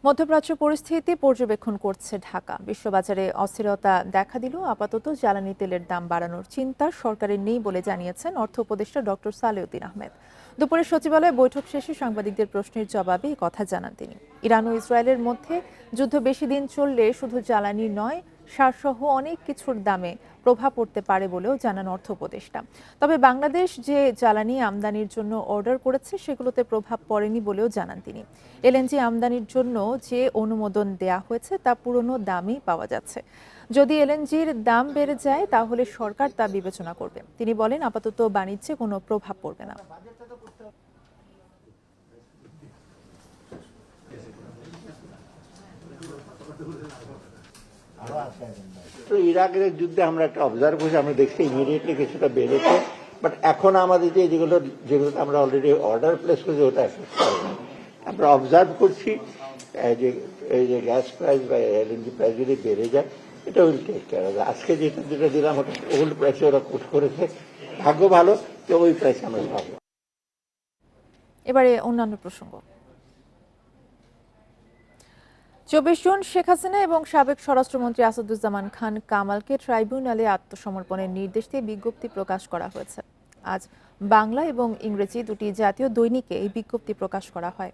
মধ্যপ্রাচ্য পরিস্থিতি পর্যবেক্ষণ করছে ঢাকা। বিশ্ববাজারে অস্থিরতা দেখা দিলেও আপাতত জ্বালানি তেলের দাম বাড়ানোর চিন্তা সরকারের নেই বলে জানিয়েছেন অর্থ উপদেষ্টা ডক্টর সালেউদ্দিন আহমেদ। দুপুরে সচিবালয়ে বৈঠক শেষে সাংবাদিকদের প্রশ্নের জবাবে এই কথা জানান তিনি। ইরান ও ইসরায়েলের মধ্যে যুদ্ধ বেশি দিন চললে শুধু জ্বালানি নয়, সারসহ অনেক কিছুর দামে প্রভাব পড়তে পারে বলেও জানান অর্থ উপদেষ্টা। তবে বাংলাদেশ যে জ্বালানি আমদানির জন্য অর্ডার করেছে সেগুলোতে প্রভাব পড়েনি বলেও জানান তিনি। এলএনজি আমদানির জন্য যে অনুমোদন দেয়া হয়েছে তা পুরনো দামেই পাওয়া যাচ্ছে। যদি এলএনজির দাম বেড়ে যায় তাহলে সরকার তা বিবেচনা করবে। তিনি বলেন, আপাতত বাণিজ্যে কোনো প্রভাব পড়বে না। তো ইরাকের যুদ্ধে আমরা একটা অবজার্ভ করছি, আমরা দেখছি ইমিডিয়েটলি কিছুটা বেড়েছে, বাট এখন আমাদের যেগুলো আমরা অলরেডি অর্ডার প্লেস করেছি ওটা এফেক্ট করে না। আমরা অবজার্ভ করছি এই যে গ্যাস প্রাইস বা এলএনজি প্রাইস যদি বেড়ে যায় এটা উইল টেক কেয়ার হবে। আজকে যেটা দিলাম ওটা ওল্ড প্রাইসে ওরা কোট করেছে, ভাগ্য ভালো তো ওই প্রাইসে আমরা পাবো। এবারে অন্যান্য প্রসঙ্গ। 24 জুন শেখ হাসিনা এবং সাবেক স্বরাষ্ট্রমন্ত্রী আসাদুজ্জামান খান কামালকে ট্রাইব্যুনালে আত্মসমর্পণের নির্দেশ দিয়ে বিজ্ঞপ্তি প্রকাশ করা হয়েছে। আজ বাংলা এবং ইংরেজি দুটি জাতীয় দৈনিকে এই বিজ্ঞপ্তি প্রকাশ করা হয়।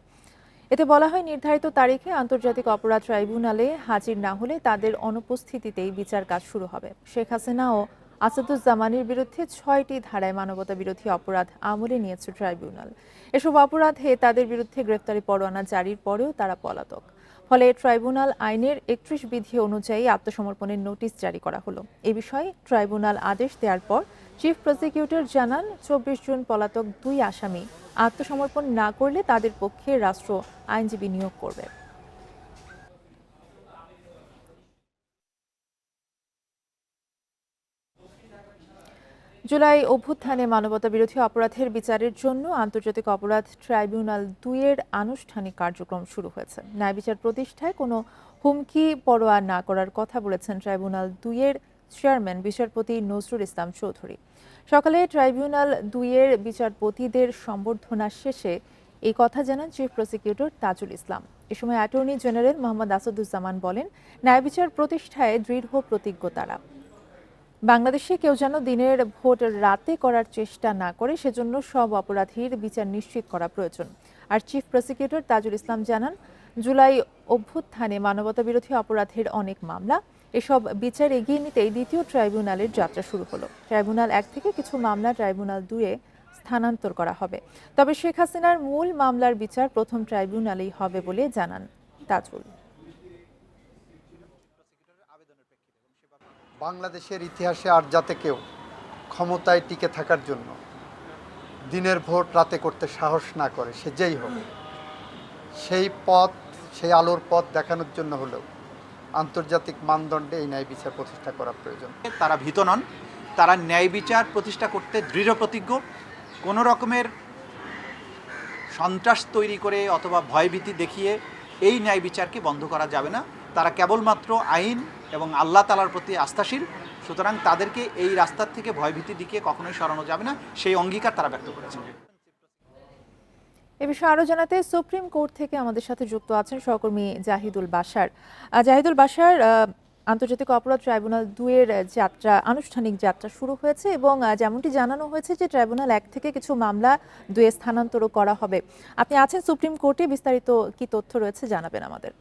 এতে বলা হয়, নির্ধারিত তারিখে আন্তর্জাতিক অপরাধ ট্রাইব্যুনালে হাজির না হলে তাদের অনুপস্থিতিতেই বিচার কাজ শুরু হবে। শেখ হাসিনা ও আসাদুজ্জামানের বিরুদ্ধে 6টি ধারায় মানবতা বিরোধী অপরাধ আমলে নিয়েছে ট্রাইব্যুনাল। এসব অপরাধে তাদের বিরুদ্ধে গ্রেফতারি পরোয়ানা জারির পরেও তারা পলাতক। ফলে ট্রাইব্যুনাল আইনের 31 বিধি অনুযায়ী আত্মসমর্পণের নোটিশ জারি করা হলো। এ বিষয়ে ট্রাইব্যুনাল আদেশ দেওয়ার পর চিফ প্রসিকিউটর জানান, 24 জুন পলাতক 2 আসামি আত্মসমর্পণ না করলে তাদের পক্ষে রাষ্ট্র আইনজীবী নিয়োগ করবে। জুলাই অভ্যুত্থানে মানবতা বিরোধী অপরাধের বিচারের জন্য আন্তর্জাতিক অপরাধ ট্রাইব্যুনাল 2 এর আনুষ্ঠানিক কার্যক্রম শুরু হয়েছে। ন্যায় বিচার প্রতিষ্ঠায় কোনো হুমকি পরোয়া না করার কথা বলেছেন ট্রাইব্যুনাল 2 এর চেয়ারম্যান বিচারপতি নজরুল ইসলাম চৌধুরী। সকালে ট্রাইব্যুনাল 2 এর বিচারপতিদের সম্বর্ধনা শেষে এই কথা জানান চিফ প্রসিকিউটর তাজুল ইসলাম। এ সময় অ্যাটর্নি জেনারেল মোহাম্মদ আসাদুজ্জামান বলেন, ন্যায় বিচার প্রতিষ্ঠায় দৃঢ় প্রতিজ্ঞ তারা। বাংলাদেশে কেউ যেন দিনের ভোট রাতে করার চেষ্টা না করে, সেজন্য সব অপরাধীর বিচার নিশ্চিত করা প্রয়োজন। আর চিফ প্রসিকিউটর তাজুল ইসলাম জানান, জুলাই অভ্যুত্থানে মানবতা বিরোধী অপরাধের অনেক মামলা, এসব বিচার এগিয়ে নিতেই দ্বিতীয় ট্রাইব্যুনালের যাত্রা শুরু হলো। ট্রাইব্যুনাল 1 থেকে কিছু মামলা ট্রাইব্যুনাল 2 এ স্থানান্তর করা হবে। তবে শেখ হাসিনার মূল মামলার বিচার প্রথম ট্রাইব্যুনালেই হবে বলে জানান তাজুল। বাংলাদেশের ইতিহাসে আর যাতে কেউ ক্ষমতায় টিকে থাকার জন্য দিনের ভোট রাতে করতে সাহস না করে, সে যেই হোক, সেই পথ, সেই আলোর পথ দেখানোর জন্য হলেও আন্তর্জাতিক মানদণ্ডে এই ন্যায় বিচার প্রতিষ্ঠা করা প্রয়োজন। তারা ভীত নন, তারা ন্যায় বিচার প্রতিষ্ঠা করতে দৃঢ় প্রতিজ্ঞ। কোনো রকমের সন্ত্রাস তৈরি করে অথবা ভয়ভীতি দেখিয়ে এই ন্যায় বিচারকে বন্ধ করা যাবে না। তারা কেবলমাত্র আইন এবং আল্লাহ তাআলার প্রতি আস্থাশীল, সুতরাং তাদেরকে এই রাস্তার থেকে ভয়ভীতি দিকে কখনোই সরানো যাবে না, সেই অঙ্গীকার তারা ব্যক্ত করেছেন। এ বিষয়ে আরো জানাতে সুপ্রিম কোর্ট থেকে আমাদের সাথে যুক্ত আছেন সহকর্মী জাহিদুল বাশার। জাহিদুল বাশার, আন্তর্জাতিক অপরাধ ট্রাইব্যুনাল 2 এর যাত্রা, আনুষ্ঠানিক যাত্রা শুরু হয়েছে এবং যেমনটি জানানো হয়েছে যে ট্রাইব্যুনাল 1 থেকে কিছু মামলা 2 এ স্থানান্তরও করা হবে। আপনি আছেন সুপ্রিম কোর্টে, বিস্তারিত কি তথ্য রয়েছে জানাবেন আমাদের।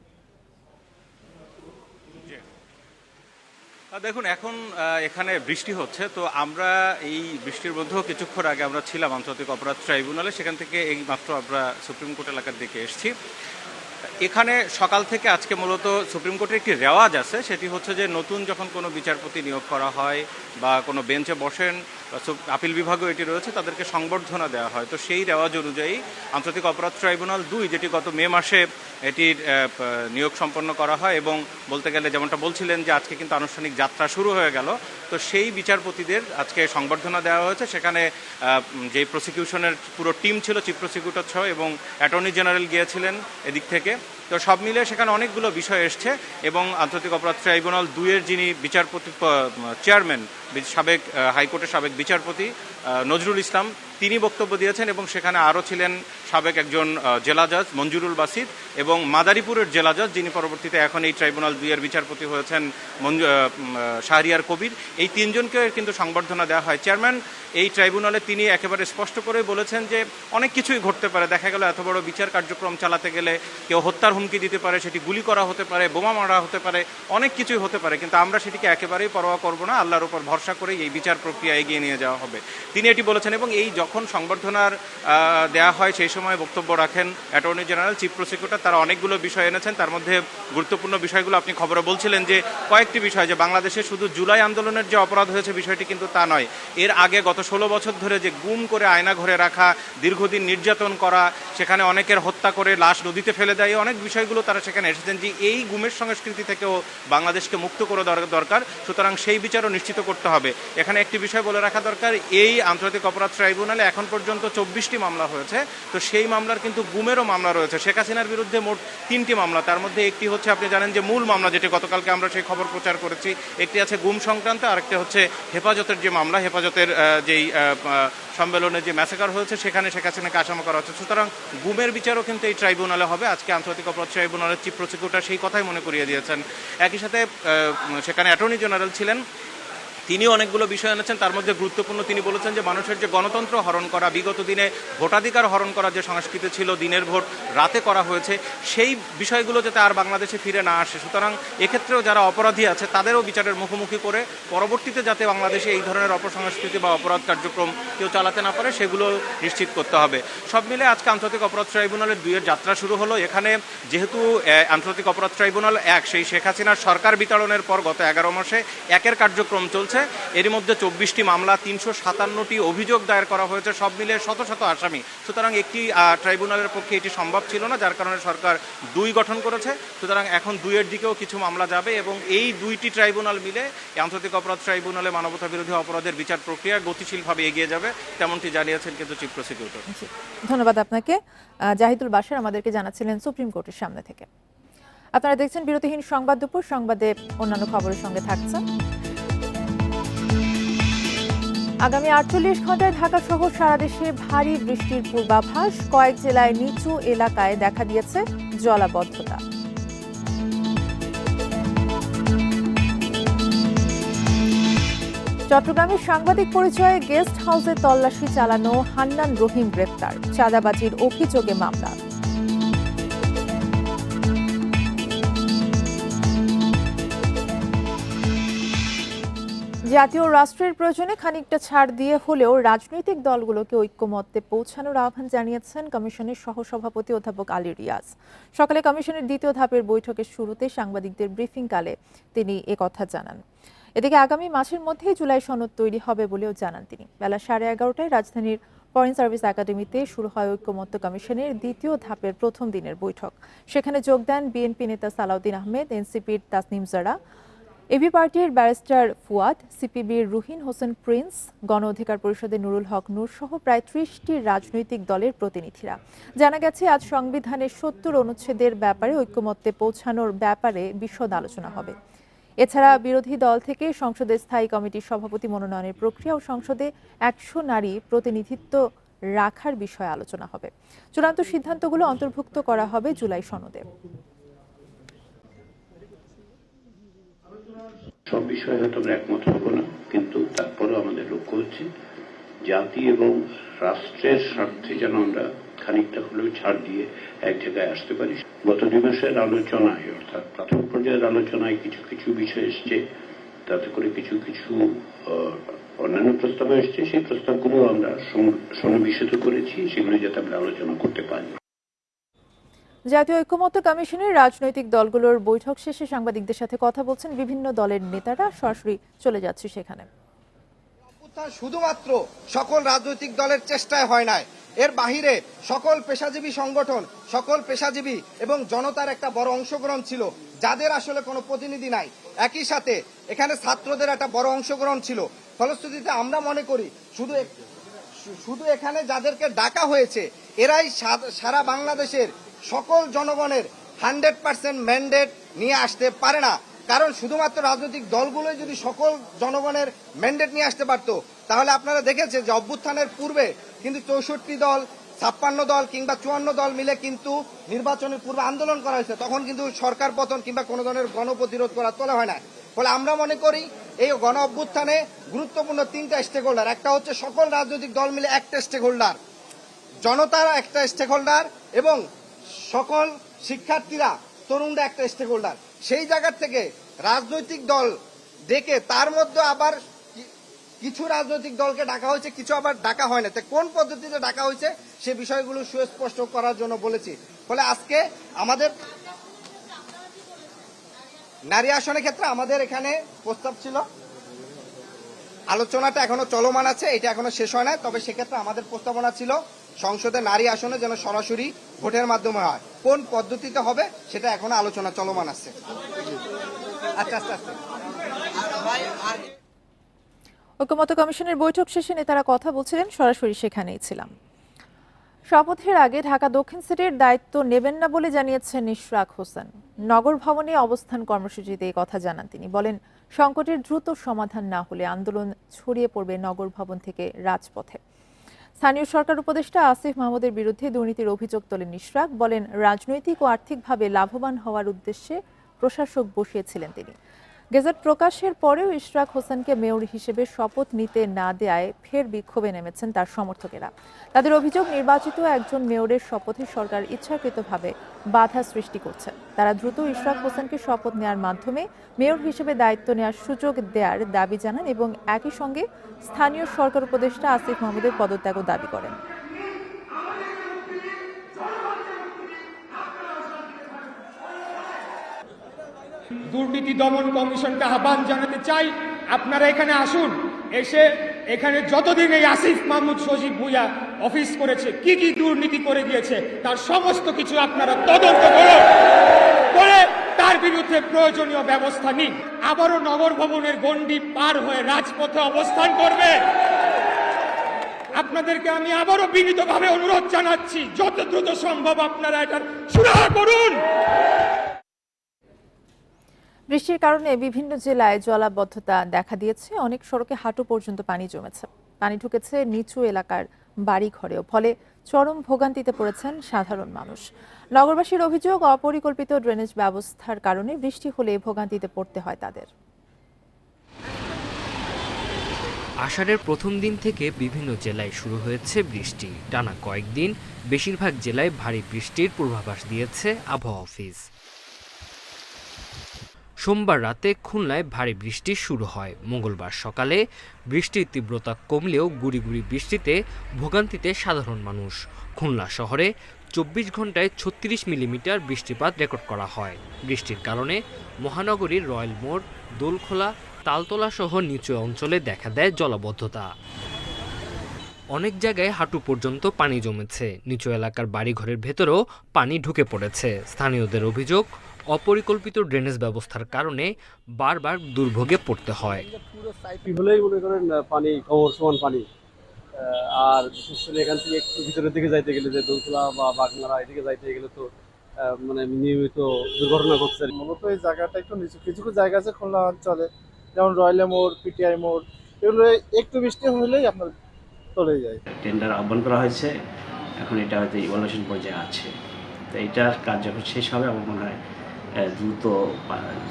দেখুন, এখন এখানে বৃষ্টি হচ্ছে, তো আমরা এই বৃষ্টির মধ্যেও কিছুক্ষণ আগে আমরা ছিলাম আন্তর্জাতিক অপরাধ ট্রাইব্যুনালে। সেখান থেকে এই মাত্র আমরা সুপ্রিম কোর্ট এলাকার দিকে এসেছি। এখানে সকাল থেকে আজকে মূলত সুপ্রিম কোর্টের একটি রেওয়াজ আছে, সেটি হচ্ছে যে নতুন যখন কোনো বিচারপতি নিয়োগ করা হয় বা কোনো বেঞ্চে বসেন, আপিল বিভাগও এটি রয়েছে, তাদেরকে সংবর্ধনা দেওয়া হয়। তো সেই রেওয়াজ অনুযায়ী আন্তর্জাতিক অপরাধ ট্রাইব্যুনাল 2, যেটি গত মে মাসে এটির নিয়োগ সম্পন্ন করা হয় এবং বলতে গেলে যেমনটা বলছিলেন যে আজকে কিন্তু আনুষ্ঠানিক যাত্রা শুরু হয়ে গেল, তো সেই বিচারপতিদের আজকে সংবর্ধনা দেওয়া হয়েছে। সেখানে যে প্রসিকিউশনের পুরো টিম ছিল, চিফ প্রসিকিউটর সহ, এবং অ্যাটর্নি জেনারেল গিয়েছিলেন এদিক থেকে। তো সব মিলে সেখানে অনেকগুলো বিষয় এসছে এবং আন্তর্জাতিক অপরাধ ট্রাইব্যুনাল 2 এর যিনি বিচারপতি চেয়ারম্যান সাবেক হাইকোর্টের সাবেক বিচারপতি নজরুল ইসলাম, তিনি বক্তব্য দিয়েছেন এবং সেখানে আরও ছিলেন সাবেক একজন জেলা জজ মঞ্জুরুল বাসিত এবং মাদারীপুরের জেলা জজ, যিনি পরবর্তীতে এখন এই ট্রাইব্যুনাল 2 এর বিচারপতি হয়েছেন শাহরিয়ার কবির। এই তিনজনকে কিন্তু সংবর্ধনা দেওয়া হয়। চেয়ারম্যান এই ট্রাইব্যুনালে তিনি একেবারে স্পষ্ট করে বলেছেন যে অনেক কিছুই ঘটতে পারে। দেখা গেল এত বড় বিচার কার্যক্রম চালাতে গেলে কেউ হত্যার হুমকি দিতে পারে, সেটি গুলি করা হতে পারে, বোমা মারা হতে পারে, অনেক কিছুই হতে পারে, কিন্তু আমরা সেটিকে একেবারেই পরোয়া করব না। আল্লাহর উপর ভরসা করে এই বিচার প্রক্রিয়া এগিয়ে নিয়ে যাওয়া হবে, তিনি এটি বলেছেন। এবং এই যখন সংবর্ধনার দেয়া হয় সেই সময় বক্তব্য রাখেন অ্যাটর্নি জেনারেল, চিফ প্রসিকিউটর। তারা অনেকগুলো বিষয় এনেছেন, তার মধ্যে গুরুত্বপূর্ণ বিষয়গুলো আপনি খবরে বলছিলেন যে কয়েকটি বিষয়, যে বাংলাদেশে শুধু জুলাই আন্দোলনের যে অপরাধ হয়েছে বিষয়টি কিন্তু তা নয়, এর আগে গত 16 বছর ধরে যে গুম করে আয়না ঘরে রাখা, দীর্ঘদিন নির্যাতন করা, সেখানে অনেকের হত্যা করে লাশ নদীতে ফেলে দেয়, অনেক বিষয়গুলো তারা সেখানে এসেছেন যে এই গুমের সংস্কৃতি থেকেও বাংলাদেশকে মুক্ত করে দরকার। সুতরাং সেই বিচারও নিশ্চিত করতে হবে। এখানে একটি বিষয় বলে রাখা দরকার, এই আন্তর্জাতিক অপরাধ ট্রাইব্যুনালে এখন পর্যন্ত 24টি মামলা হয়েছে, তো সেই মামলার কিন্তু গুমেরও মামলা রয়েছে। শেখ হাসিনার বিরুদ্ধে মোট 3টি মামলা, তার মধ্যে একটি হচ্ছে আপনি জানেন যে মূল মামলা, যেটি গতকালকে আমরা সেই খবর প্রচার করেছি, একটি আছে গুম সংক্রান্ত, আরেকটি হচ্ছে হেফাজতের যে মামলা, হেফাজতের যেই সম্মেলনে যে ম্যাসাকার হয়েছে সেখানে শেখ হাসিনাকে আসামি করা হচ্ছে। সুতরাং গুমের বিচারও কিন্তু এই ট্রাইব্যুনালে হবে। আজকে আন্তর্জাতিক অপরাধ ট্রাইব্যুনালের চিফ প্রসিকিউটর সেই কথাই মনে করিয়ে দিয়েছেন। একই সাথে সেখানে অ্যাটর্নি জেনারেল ছিলেন, তিনিও অনেকগুলো বিষয় এনেছেন। তার মধ্যে গুরুত্বপূর্ণ তিনি বলেছেন যে মানুষের যে গণতন্ত্র হরণ করা, বিগত দিনে ভোটাধিকার হরণ করার যে সংস্কৃতি ছিল, দিনের ভোট রাতে করা হয়েছে, সেই বিষয়গুলো যাতে আর বাংলাদেশে ফিরে না আসে। সুতরাং এক্ষেত্রেও যারা অপরাধী আছে তাদেরও বিচারের মুখোমুখি করে পরবর্তীতে যাতে বাংলাদেশে এই ধরনের অপসংস্কৃতি বা অপরাধ কার্যক্রম কেউ চালাতে না পারে সেগুলো নিশ্চিত করতে হবে। সব মিলে আজকে আন্তর্জাতিক অপরাধ ট্রাইব্যুনালের 2 এর যাত্রা শুরু হলো। এখানে যেহেতু আন্তর্জাতিক অপরাধ ট্রাইব্যুনাল 1 সেই শেখ হাসিনার সরকার বিতাড়নের পর গত 11 মাসে 1 কার্যক্রম চলছে। এর মধ্যে 24টি মামলা, 357টি অভিযোগ দায়ের করা হয়েছে, সব মিলে শত শত আসামি। সুতরাং একটি ট্রাইব্যুনালের পক্ষে এটি সম্ভব ছিল না, যার কারণে সরকার 2 গঠন করেছে। সুতরাং এখন 2 এর দিকেও কিছু মামলা যাবে এবং এই 2টি ট্রাইব্যুনাল মিলে আন্তর্জাতিক অপরাধ ট্রাইব্যুনালে মানবতা বিরোধী অপরাধের বিচার প্রক্রিয়া গতিশীলভাবে এগিয়ে যাবে, তেমনটি জানিয়েছেন কিন্তু চিফ প্রসিকিউটর। ধন্যবাদ আপনাকে। জাহিদুল বাশার আমাদেরকে জানাচ্ছিলেন সুপ্রিম কোর্টের সামনে থেকে। আপনারা দেখছেন বিরতিহীন সংবাদ দুপুর। সংবাদে অন্যান্য খবরের সঙ্গে থাকছেন। আগামী 48 ঘন্টায় ঢাকা সহ সারা দেশে ভারী বৃষ্টির পূর্বাভাস। কয়েক জেলায় নিচু এলাকায় দেখা দিয়েছে জলাবদ্ধতা। চট্টগ্রামে সাংবাদিক পরিচয়ে গেস্ট হাউসে তল্লাশি চালানো হান্নান রহিম গ্রেপ্তার। চাঁদাবাজির অভিযোগে মামলা। জাতীয় রাষ্ট্রের প্রয়োজনে খানিকটা ছাড় দিয়ে হলেও রাজনৈতিক দলগুলোকে ঐক্যমত্যে পৌঁছানোর আহ্বান জানিয়েছেন কমিশনের সহসভাপতি অধ্যাপক আলী রিয়াজ। সকালে কমিশনের 2য় ধাপের বৈঠকের শুরুতে সাংবাদিকদের ব্রিফিংকালে তিনি একথা জানান। এদিকে আগামী মাসের মধ্যেই জুলাই সনদ তৈরি হবে বলেও জানান তিনি। বেলা 11:30টায় রাজধানীর ফরেন সার্ভিস একাডেমিতে শুরু হয় ঐক্যমত্য কমিশনের 2য় ধাপের প্রথম দিনের বৈঠক। সেখানে যোগ দেন বিএনপি নেতা সালাউদ্দিন আহমেদ, এনসিপির তাসনিম জারা, এবি পার্টির ব্যারিস্টার ফুয়াদ, সিপিবির রুহিন হোসেন প্রিন্স, গণ অধিকার পরিষদের নুরুল হক নূর সহ প্রায় 30টি রাজনৈতিক দলের প্রতিনিধিরা। জানা গেছে আজ সংবিধানের 70 অনুচ্ছেদের ব্যাপারে ঐক্যমত্যে পৌঁছানোর ব্যাপারে বিশদ আলোচনা হবে। এছাড়া বিরোধী দল থেকে সংসদে স্থায়ী কমিটির সভাপতি মনোনয়নের প্রক্রিয়া ও সংসদে 100 নারী প্রতিনিধিত্ব রাখার বিষয়ে আলোচনা হবে। চূড়ান্ত সিদ্ধান্তগুলো অন্তর্ভুক্ত করা হবে জুলাই সনদে। সব বিষয়ে হয়তো আমরা একমত হব না, কিন্তু তারপরেও আমাদের লক্ষ্য হচ্ছে জাতি এবং রাষ্ট্রের স্বার্থে যেন আমরা খানিকটা হলেও ছাড় দিয়ে এক জায়গায় আসতে পারি। গত 2 মাসের আলোচনায়, অর্থাৎ প্রাথমিক পর্যায়ের আলোচনায় কিছু কিছু বিষয় এসছে, তাতে করে কিছু কিছু অন্যান্য প্রস্তাব এসছে। সেই প্রস্তাবগুলো আমরা সন্নিবেশিত করেছি, সেগুলো যাতে আমরা আলোচনা করতে পারি। জাতীয় ঐক্যমত্য কমিশনের রাজনৈতিক দলগুলোর বৈঠক শেষে সাংবাদিকদের সাথে কথা বলছেন বিভিন্ন দলের নেতারা। সরাসরি চলে যাচ্ছে সেখানে। শুধুমাত্র সকল রাজনৈতিক দলের চেষ্টায় হয় নাই, এর বাহিরে সকল পেশাজীবী সংগঠন, সকল পেশাজীবী এবং জনতার একটা বড় অংশগ্রহণ ছিল, যাদের আসলে কোনো প্রতিনিধি নাই। একই সাথে এখানে ছাত্রদের একটা বড় অংশগ্রহণ ছিল। ফলশ্রুতিতে আমরা মনে করি শুধু এখানে যাদেরকে ডাকা হয়েছে এরাই সারা বাংলাদেশের সকল জনগণের 100% ম্যান্ডেট নিয়ে আসতে পারে না। কারণ শুধুমাত্র রাজনৈতিক দলগুলোই যদি সকল জনগণের ম্যান্ডেট নিয়ে আসতে পারতো, তাহলে আপনারা দেখেছেন যে অভ্যুত্থানের পূর্বে কিন্তু 64 দল, 56 দল কিংবা 54 দল মিলে কিন্তু নির্বাচনের পূর্বে আন্দোলন করা হয়েছে। তখন কিন্তু সরকার পতন কিংবা কোনো ধরনের গণপ্রতিরোধ করা তোলা হয় না। ফলে আমরা মনে করি এই গণ অভ্যুত্থানে গুরুত্বপূর্ণ 3টা স্টেক হোল্ডার। একটা হচ্ছে সকল রাজনৈতিক দল মিলে একটা স্টেক হোল্ডার, জনতার একটা স্টেক হোল্ডার, এবং সকল শিক্ষার্থীরা, তরুণরা একটা স্টেক হোল্ডার। সেই জায়গা থেকে রাজনৈতিক দল ডেকে তার মধ্যে আবার কিছু রাজনৈতিক দলকে ডাকা হয়েছে, কিছু আবার ডাকা হয় না। কোন পদ্ধতিতে ডাকা হয়েছে সে বিষয়গুলো সুস্পষ্ট করার জন্য বলেছি। ফলে আজকে আমাদের নারী আসনের ক্ষেত্রে আমাদের এখানে প্রস্তাব ছিল, আলোচনাটা এখনো চলমান আছে, এটা এখনো শেষ হয় না। তবে সেক্ষেত্রে আমাদের প্রস্তাবনা ছিল সংসদে নারী আসনে যেন সরাসরি ভোটের মাধ্যমে হয়। কোন পদ্ধতিতে হবে সেটা এখনো আলোচনা চলমান আছে। আচ্ছা আস্তে আস্তে ঐকমত্য কমিশনের বৈঠক শেষে নেতারা কথা বলছিলেন, সরাসরি সেখানেই ছিলাম। শপথের আগে ঢাকা দক্ষিণ সিটির দায়িত্ব নেবেন না বলে জানিয়েছেন ইশরাক হোসেন। নগর ভবনে অবস্থান কর্মসূচিতে এই কথা জানান তিনি। বলেন, সংকটের দ্রুত সমাধান না হলে আন্দোলন ছড়িয়ে পড়বে নগর ভবন থেকে রাজপথে। স্থানীয় সরকার উপদেষ্টা আসিফ মাহমুদের বিরুদ্ধে দুর্নীতির অভিযোগ তোলেন ইশরাক। বলেন, রাজনৈতিক ও আর্থিকভাবে লাভবান হওয়ার উদ্দেশ্যে প্রশাসক বসিয়েছিলেন তিনি। গেজেট প্রকাশের পরেও ইশরাক হোসেনকে মেয়র হিসেবে শপথ নিতে না দেয়ায় ফের বিক্ষোভে নেমেছেন তার সমর্থকেরা। তাদের অভিযোগ, নির্বাচিত একজন মেয়রের শপথে সরকার ইচ্ছাকৃতভাবে বাধা সৃষ্টি করছে। তারা দ্রুত ইশরাক হোসেনকে শপথ নেওয়ার মাধ্যমে মেয়র হিসেবে দায়িত্ব নেওয়ার সুযোগ দেওয়ার দাবি জানান এবং একই সঙ্গে স্থানীয় সরকার উপদেষ্টা আসিফ মাহমুদের পদত্যাগও দাবি করেন। দুর্নীতি দমন কমিশনকে আহ্বান জানাতে চাই, আপনারা এখানে আসুন। এসে এখানে যতদিন এই আসিফ মাহমুদ সজীব ভুইয়া অফিস করেছে, কি কি দুর্নীতি করে গিয়েছে তার সমস্ত কিছু আপনারা তদন্ত করে তার বিরুদ্ধে প্রয়োজনীয় ব্যবস্থা নিন। আবারও নগর ভবনের গণ্ডি পার হয়ে রাজপথে অবস্থান করবে। আপনাদেরকে আমি আবারও বিনীতভাবে অনুরোধ জানাচ্ছি, যত দ্রুত সম্ভব আপনারা এটার সুরাহা করুন। বৃষ্টির কারণে বিভিন্ন জেলায় জলাবদ্ধতা দেখা দিয়েছে। অনেক সড়কে হাঁটু পর্যন্ত পানি জমেছে। পানি ঢুকেছে নিচু এলাকার বাড়ি ঘরেও। ফলে চরম ভোগান্তিতে পড়েছেন সাধারণ মানুষ। নগরবাসীর অভিযোগ, অপরিকল্পিত ড্রেনেজ ব্যবস্থার কারণে বৃষ্টি হলে ভোগান্তিতে পড়তে হয় তাদের। আষাঢ়ের প্রথম দিন থেকে বিভিন্ন জেলায় শুরু হয়েছে বৃষ্টি। টানা কয়েকদিন বেশিরভাগ জেলায় ভারী বৃষ্টির পূর্বাভাস দিয়েছে আবহাওয়া অফিস। সোমবার রাতে খুলনায় ভারী বৃষ্টি শুরু হয়। মঙ্গলবার সকালে বৃষ্টির তীব্রতা কমলেও গুঁড়ি গুঁড়ি বৃষ্টিতে ভোগান্তিতে সাধারণ মানুষ। খুলনা শহরে 24 ঘন্টায় 36 মিলিমিটার বৃষ্টিপাত রেকর্ড করা হয়। বৃষ্টির কারণে মহানগরীর রয়্যাল মোড়, দোলখোলা, তালতলা সহ নিচু অঞ্চলে দেখা দেয় জলাবদ্ধতা। অনেক জায়গায় হাঁটু পর্যন্ত পানি জমেছে। নিচু এলাকার বাড়িঘরের ভেতরেও পানি ঢুকে পড়েছে। স্থানীয়দের অভিযোগ, অপরিকল্পিত ড্রেনেজ ব্যবস্থার কারণে বারবার দুর্ভোগে পড়তে হয়। পুরো সাইপি হলেই মনে করেন পানি কমর সমান পানি। আর বিশেষ করে এখান থেকে একটু ভিতরের দিকে যাইতে গেলে, যে দোলখোলা বা বাগনারা এদিকে যাইতে গেলে তো মানে নিয়মিত দুর্ঘটনা ঘটছে। মূলত এই জায়গাটা একটু নিচু, কিছু কিছু জায়গা আছে খুলনা অঞ্চলে, যেমন রয়্যাল মোড়, পিটিআই মোড়, এগুলো একটু বৃষ্টি হলেই আপনার চলে যায়। টেন্ডার আহ্বান করা হয়েছে, এখন এটা হয়তো ইভালুয়েশন পর্যায়ে আছে। তো এইটার কাজ যখন শেষ হবে আমার মনে হয় দ্রুত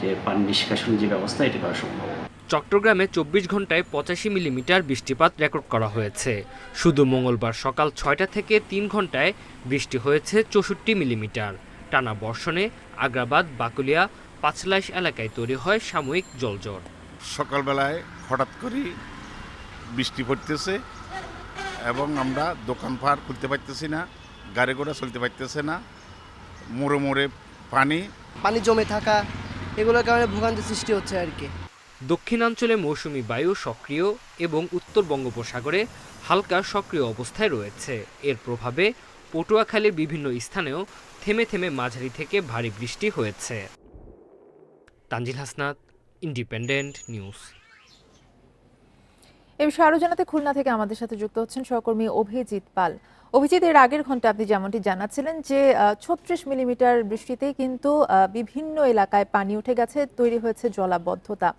যে পানি নিষ্কাশন যে ব্যবস্থা, এটা করা সম্ভব। চট্টগ্রামে 24 ঘন্টায় 85 মিলিমিটার বৃষ্টিপাত রেকর্ড করা হয়েছে। শুধু মঙ্গলবার সকাল 6টা থেকে 3 ঘন্টায় বৃষ্টি হয়েছে 64 মিলিমিটার। টানা বর্ষণে আগ্রাবাদ, বাকুলিয়া, পাঁচলাইশ এলাকায় তৈরি হয় সাময়িক জলজট। সকালবেলায় হঠাৎ করে বৃষ্টি পড়তেছে এবং আমরা দোকানপাট খুলতে পারতেছি না, গাড়ি ঘোড়া চলতে পারতেছে না, মোড়ে মোড়ে পানি জমে থাকা, এগুলোর কারণে ভোগান্তি সৃষ্টি হচ্ছে আর কি। দক্ষিণাঞ্চলে মৌসুমি বায়ু সক্রিয় এবং উত্তর বঙ্গোপসাগরে হালকা সক্রিয় অবস্থায় রয়েছে। এর প্রভাবে পটুয়াখালীর বিভিন্ন স্থানেও থেমে থেমে মাঝারি থেকে ভারী বৃষ্টি হয়েছে। Tanzil Hasnat, independent news. এ বিষয়ে আরো জানাতে খুলনা থেকে আমাদের সাথে যুক্ত হচ্ছেন সহকর্মী অভিজিৎ পাল। অভিজিৎ, এর আগের ঘন্টা আপনি যেমনটি জানাচ্ছিলেন যে ৩৬ মিলিমিটার বৃষ্টিতে কিন্তু বিভিন্ন এলাকায় পানি উঠে গেছে, তৈরি হয়েছে জলাবদ্ধতা।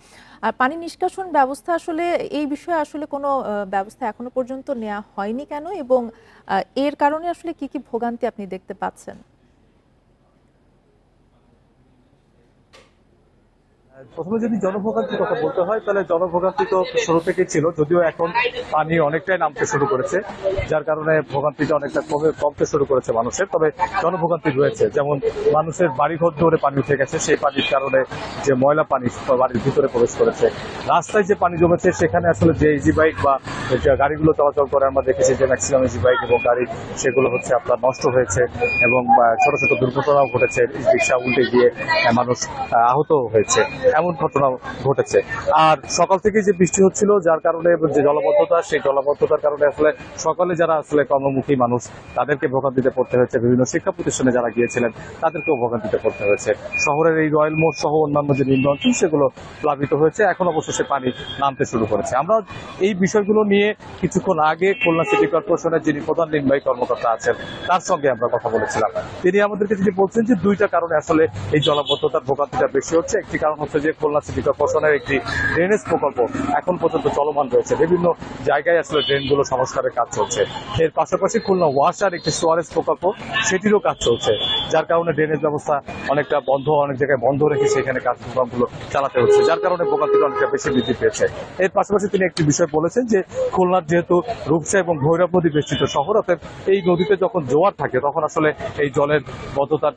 আর পানি নিষ্কাশন ব্যবস্থা আসলে এই বিষয়ে আসলে কোনো ব্যবস্থা এখনো পর্যন্ত নেওয়া হয়নি কেন, এবং এর কারণে আসলে কি কি ভোগান্তি আপনি দেখতে পাচ্ছেন? প্রথমে যদি জনভোগান্তির কথা বলতে হয় তাহলে জনভোগান্তি তো শুরু থেকে ছিল, যদিও এখন পানি অনেকটাই নামতে শুরু করেছে, যার কারণে ভোগান্তিটা অনেকটা কমতে শুরু করেছে মানুষের। তবে জনভোগান্তি রয়েছে, যেমন মানুষের বাড়িঘর ধরে পানি উঠে গেছে, সেই পানির কারণে যে ময়লা পানি বাড়ির ভিতরে প্রবেশ করেছে। রাস্তায় যে পানি জমেছে সেখানে আসলে যে ইজি বাইক বা গাড়িগুলো চলাচল করে আমরা দেখেছি যে ম্যাক্সিমাম ইজি বাইক এবং গাড়ি সেগুলো হচ্ছে আপনার নষ্ট হয়েছে এবং ছোট ছোট দুর্ঘটনাও ঘটেছে, রিক্সা উল্টে গিয়ে মানুষ আহত হয়েছে, এমন ঘটনা ঘটেছে। আর সকাল থেকে যে বৃষ্টি হচ্ছিল যার কারণে যে জলাবদ্ধতা, সেই জলাবদ্ধতার কারণে আসলে সকালে যারা আসলে কর্মমুখী মানুষ তাদেরকে ভোগান্তিতে পড়তে হয়েছে, বিভিন্ন শিক্ষা প্রতিষ্ঠানে যারা গিয়েছিলেন তাদেরকেও ভোগান্তিতে পড়তে হয়েছে। শহরের এই রয়্যাল মোড় সহ অন্যান্য যে নিম্ন অঞ্চল সেগুলো প্লাবিত হয়েছে, এখন অবশ্য সে পানি নামতে শুরু করেছে। আমরা এই বিষয়গুলো নিয়ে কিছুক্ষণ আগে খুলনা সিটি কর্পোরেশনের যিনি প্রধান নির্বাহী কর্মকর্তা আছেন তার সঙ্গে আমরা কথা বলেছিলাম। তিনি আমাদেরকে যদি বলছেন যে দুইটা কারণে আসলে এই জলাবদ্ধতার ভোগান্তিটা বেশি হচ্ছে। একটি কারণ হচ্ছে যে খুলনা সিটি কর্পোরেশনের একটি ড্রেনেজ প্রকল্প এখন পর্যন্ত চলমান রয়েছে, বিভিন্ন জায়গায় আসলে ড্রেনগুলো সংস্কারের কাজ চলছে। এর পাশাপাশি খুলনা ওয়াসার একটি সোয়ারেজ প্রকল্প, সেটিরও কাজ চলছে, যার কারণে ড্রেনেজ ব্যবস্থা অনেকটা বন্ধ, অনেক জায়গায় বন্ধ রেখে সেখানে কার্যক্রমগুলো চালাতে হচ্ছে, যার কারণে ভোগান্তিটা অনেকটা বেশি বৃদ্ধি পেয়েছে। এর পাশাপাশি তিনি একটি বিষয় বলেছেন যে খুলনার যেহেতু রূপসা এবং ভৈরব নদী বেষ্টিত শহর, অর্থাৎ এই নদীতে যখন জোয়ার থাকে তখন আসলে এই জলের বদ্ধতার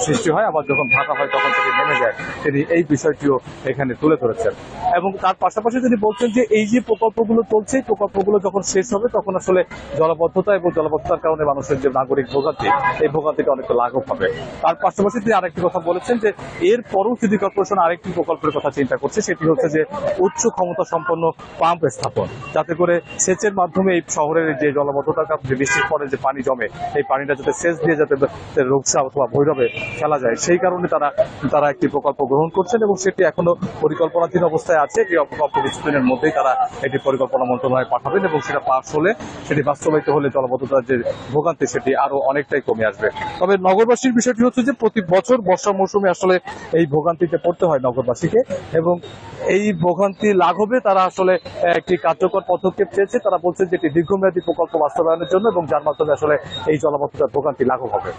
সৃষ্টি হয়, আবার যখন ভাটা হয় তখন থেকে নেমে যায়। তিনি এই বিষয়টিও এখানে তুলে ধরেছেন। এবং তার পাশাপাশি তিনি বলছেন যে এই যে প্রকল্পগুলো চলছে, এই প্রকল্পগুলো যখন শেষ হবে তখন আসলে জলাবদ্ধতা এবং জলাবদ্ধতার কারণে মানুষের যে নাগরিক ভোগান্তি, এই ভোগান্তিটা অনেকটা লাঘব হবে। তার পাশাপাশি তিনি আরেকটি কথা বলেছেন যে এরপরও সিটি কর্পোরেশন আরেকটি প্রকল্পের কথা চিন্তা করছে, সেটি হচ্ছে যে উচ্চ ক্ষমতা সম্পন্ন পাম্প স্থাপন, যাতে করে সেচের মাধ্যমে এই শহরের যে জলাবদ্ধতার কারণে বৃষ্টির পরে যে পানি জমে, এই পানিটা যাতে সেচ দিয়ে যাতে রূপসা অথবা ভৈরবে ফেলা যায়, সেই কারণে তারা একটি প্রকল্প গ্রহণ করছেন এবং সেটি এখনো পরিকল্পনাধীন অবস্থায় আছে। যে অল্প কিছুদিনের মধ্যেই তারা এটি পরিকল্পনা মন্ত্রণালয়ে পাঠাবেন এবং সেটা পাস হলে, সেটি বাস্তবায়িত হলে জলাবদ্ধতার যে ভোগান্তি সেটি আরো অনেকটাই কমে আসবে। তবে নগরবাসীর বিষয়টি হচ্ছে যে প্রতি বছর বর্ষা মৌসুমে আসলে এই ভোগান্তিতে পড়তে হয় নগরবাসীকে, এবং এই ভোগান্তি লাঘবে তারা আসলে একটি কার্যকর পদক্ষেপ চেয়েছে। তারা বলছে যে একটি দীর্ঘমেয়াদী প্রকল্প বাস্তবায়নের জন্য, এবং যার মাধ্যমে আসলে এই জলাবদ্ধতার ভোগান্তি লাঘব হবে।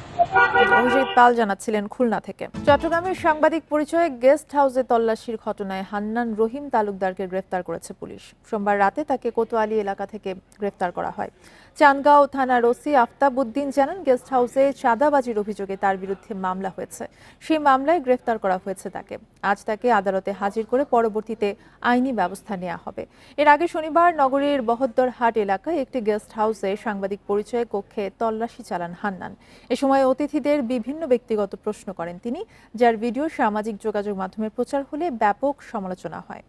অভিজিৎ পাল জানাচ্ছিলেন খুলনা থেকে। চট্টগ্রামের সাংবাদিক পরিচয়ে গেস্ট হাউসে তল্লাশির ঘটনায় হান্নান রহিম তালুকদারকে গ্রেফতার করেছে পুলিশ। সোমবার রাতে তাকে কোতোয়ালি এলাকা থেকে গ্রেফতার করা হয়। চান্দগাঁও থানার ওসি আফতাব উদ্দিন জানান, গেস্ট হাউসে চাঁদাবাজির অভিযোগে তার বিরুদ্ধে মামলা হয়েছে, সেই মামলায় গ্রেফতার করা হয়েছে তাকে। আজ তাকে আদালতে হাজির করে পরবর্তীতে আইনি ব্যবস্থা নেওয়া হবে। এর আগে শনিবার নগরীর বহদ্দরহাট এলাকায় একটি গেস্ট হাউসে সাংবাদিক পরিচয়ে কক্ষে তল্লাশি চালান হান্নান। এ সময় অতিথিদের বিভিন্ন ব্যক্তিগত প্রশ্ন করেন তিনি, যার ভিডিও সামাজিক যোগাযোগ মাধ্যমে প্রচার হলে ব্যাপক সমালোচনা হয়।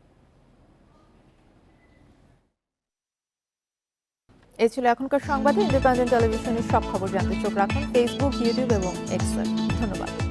এ ছিল এখনকার সংবাদে। ইন্ডিপেন্ডেন্ট টেলিভিশনের সব খবর জানতে চোখ রাখুন ফেসবুক, ইউটিউব এবং এক্সে। ধন্যবাদ।